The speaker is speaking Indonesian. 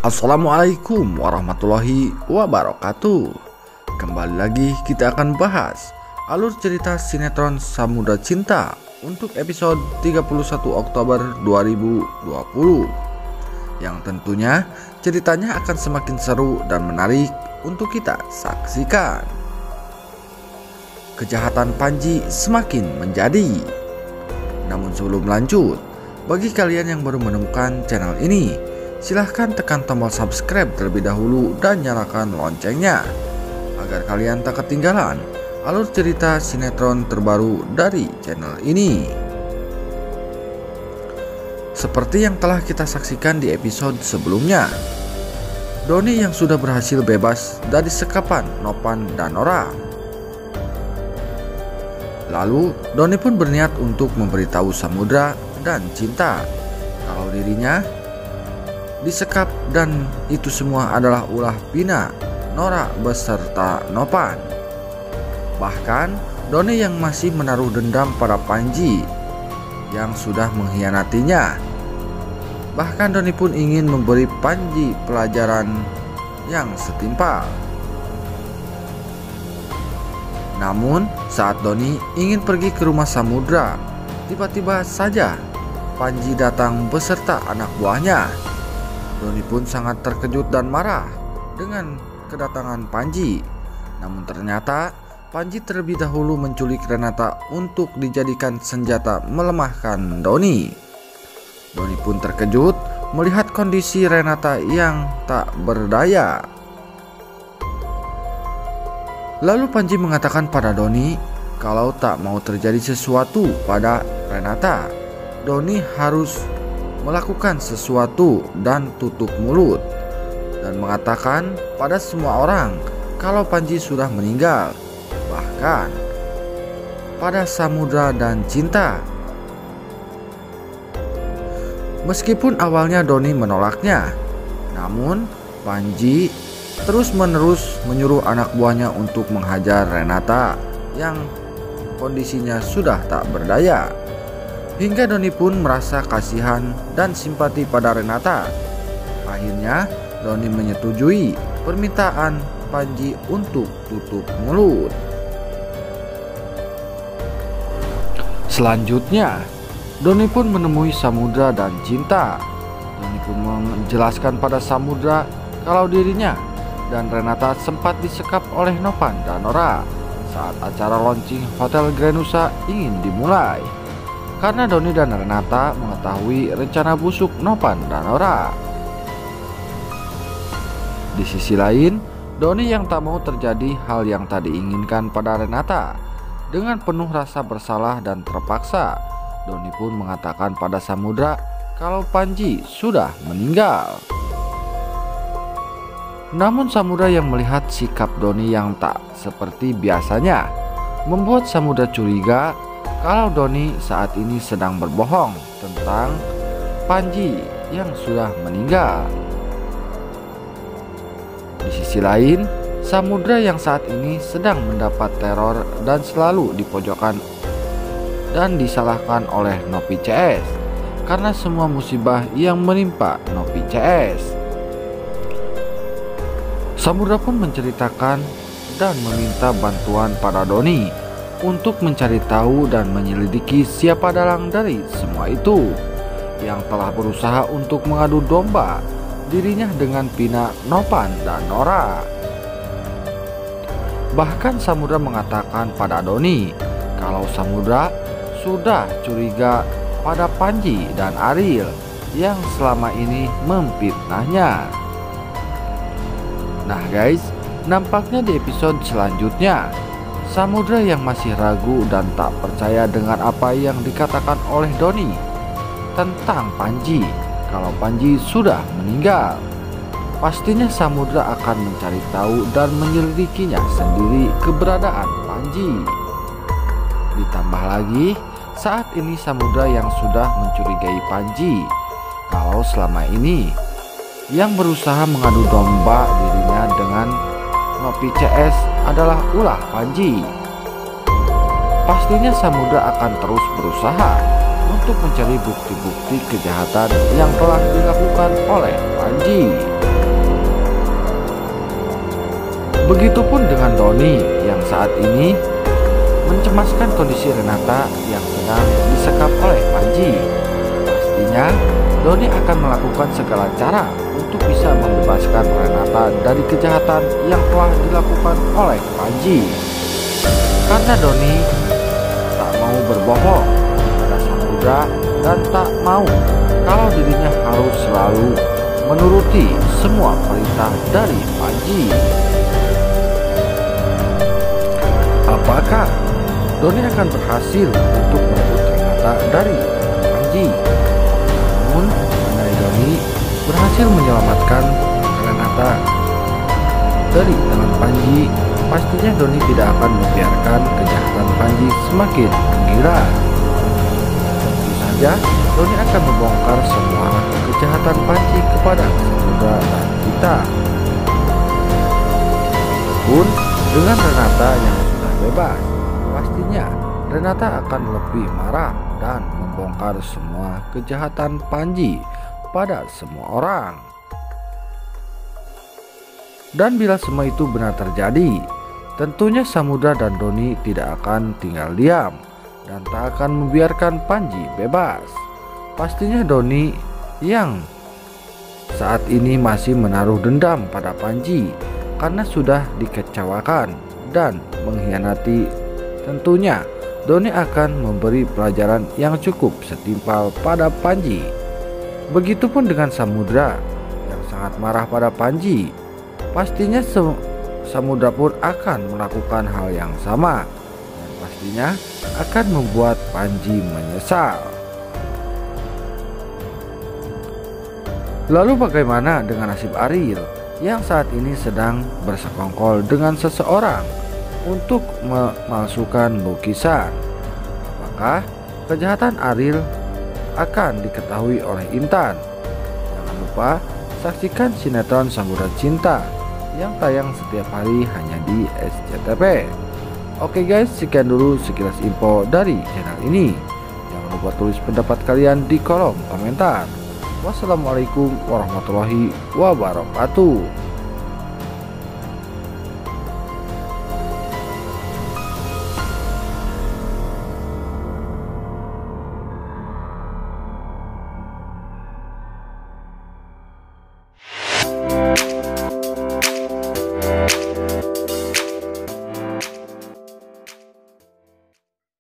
Assalamualaikum warahmatullahi wabarakatuh. Kembali lagi kita akan bahas alur cerita sinetron Samudra Cinta untuk episode 31 Oktober 2020, yang tentunya ceritanya akan semakin seru dan menarik untuk kita saksikan. Kejahatan Panji semakin menjadi. Namun sebelum lanjut, bagi kalian yang baru menemukan channel ini, silahkan tekan tombol subscribe terlebih dahulu dan nyalakan loncengnya agar kalian tak ketinggalan alur cerita sinetron terbaru dari channel ini. Seperti yang telah kita saksikan di episode sebelumnya, Doni yang sudah berhasil bebas dari sekapan Nopan dan Nora. Lalu Doni pun berniat untuk memberitahu Samudra dan Cinta kalau dirinya disekap dan itu semua adalah ulah Pina, Nora beserta Nopan. Bahkan Doni yang masih menaruh dendam pada Panji yang sudah mengkhianatinya. Bahkan Doni pun ingin memberi Panji pelajaran yang setimpal. Namun saat Doni ingin pergi ke rumah Samudra, tiba-tiba saja Panji datang beserta anak buahnya. Doni pun sangat terkejut dan marah dengan kedatangan Panji. Namun ternyata Panji terlebih dahulu menculik Renata untuk dijadikan senjata melemahkan Doni. Doni pun terkejut melihat kondisi Renata yang tak berdaya. Lalu Panji mengatakan pada Doni kalau tak mau terjadi sesuatu pada Renata, Doni harus melakukan sesuatu dan tutup mulut, dan mengatakan pada semua orang kalau Panji sudah meninggal, bahkan pada Samudra dan Cinta. Meskipun awalnya Doni menolaknya, namun Panji terus-menerus menyuruh anak buahnya untuk menghajar Renata yang kondisinya sudah tak berdaya. Hingga Doni pun merasa kasihan dan simpati pada Renata. Akhirnya Doni menyetujui permintaan Panji untuk tutup mulut. Selanjutnya Doni pun menemui Samudra dan Cinta. Doni pun menjelaskan pada Samudra kalau dirinya dan Renata sempat disekap oleh Nopan dan Nora saat acara launching Hotel Granusa ingin dimulai, karena Doni dan Renata mengetahui rencana busuk Nopan dan Nora. Di sisi lain, Doni yang tak mau terjadi hal yang tak diinginkan pada Renata. Dengan penuh rasa bersalah dan terpaksa, Doni pun mengatakan pada Samudra kalau Panji sudah meninggal. Namun Samudra yang melihat sikap Doni yang tak seperti biasanya membuat Samudra curiga kalau Doni saat ini sedang berbohong tentang Panji yang sudah meninggal. Di sisi lain, Samudra yang saat ini sedang mendapat teror dan selalu dipojokkan dan disalahkan oleh Nopi CS karena semua musibah yang menimpa Nopi CS. Samudra pun menceritakan dan meminta bantuan pada Doni untuk mencari tahu dan menyelidiki siapa dalang dari semua itu yang telah berusaha untuk mengadu domba dirinya dengan Pina, Nopan, dan Nora. Bahkan Samudra mengatakan pada Doni kalau Samudra sudah curiga pada Panji dan Ariel yang selama ini memfitnahnya. Nah guys, nampaknya di episode selanjutnya Samudra yang masih ragu dan tak percaya dengan apa yang dikatakan oleh Doni tentang Panji kalau Panji sudah meninggal. Pastinya Samudra akan mencari tahu dan menyelidikinya sendiri keberadaan Panji. Ditambah lagi, saat ini Samudra yang sudah mencurigai Panji kalau selama ini yang berusaha mengadu domba dirinya dengan Nopi CS adalah ulah Panji. Pastinya Samudra akan terus berusaha untuk mencari bukti-bukti kejahatan yang telah dilakukan oleh Panji. Begitupun dengan Doni yang saat ini mencemaskan kondisi Renata yang sedang disekap oleh Panji. Pastinya Doni akan melakukan segala cara untuk bisa membebaskan Renata dari kejahatan yang telah dilakukan oleh Panji. Karena Doni tak mau berbohong pada Samudra dan tak mau kalau dirinya harus selalu menuruti semua perintah dari Panji. Apakah Doni akan berhasil untuk merebut Renata dari Panji? Namun, andai Doni berhasil menyelamatkan Renata dari tangan Panji, pastinya Doni tidak akan membiarkan kejahatan Panji semakin menggila. Tentu saja, Doni akan membongkar semua kejahatan Panji kepada Samudra dan kita. Pun dengan Renata yang sudah bebas, pastinya Renata akan lebih marah dan membongkar semua kejahatan Panji pada semua orang. Dan bila semua itu benar terjadi, tentunya Samudra dan Doni tidak akan tinggal diam dan tak akan membiarkan Panji bebas. Pastinya Doni yang saat ini masih menaruh dendam pada Panji karena sudah dikecewakan dan mengkhianati. Tentunya Doni akan memberi pelajaran yang cukup setimpal pada Panji. Begitupun dengan Samudra yang sangat marah pada Panji. Pastinya Samudra pun akan melakukan hal yang sama dan pastinya akan membuat Panji menyesal. Lalu bagaimana dengan nasib Ariel yang saat ini sedang bersekongkol dengan seseorang untuk memalsukan lukisan? Apakah kejahatan Ariel akan diketahui oleh Intan? Jangan lupa saksikan sinetron Samudra Cinta yang tayang setiap hari hanya di SCTV. Oke guys, sekian dulu sekilas info dari channel ini. Jangan lupa tulis pendapat kalian di kolom komentar. Wassalamualaikum warahmatullahi wabarakatuh.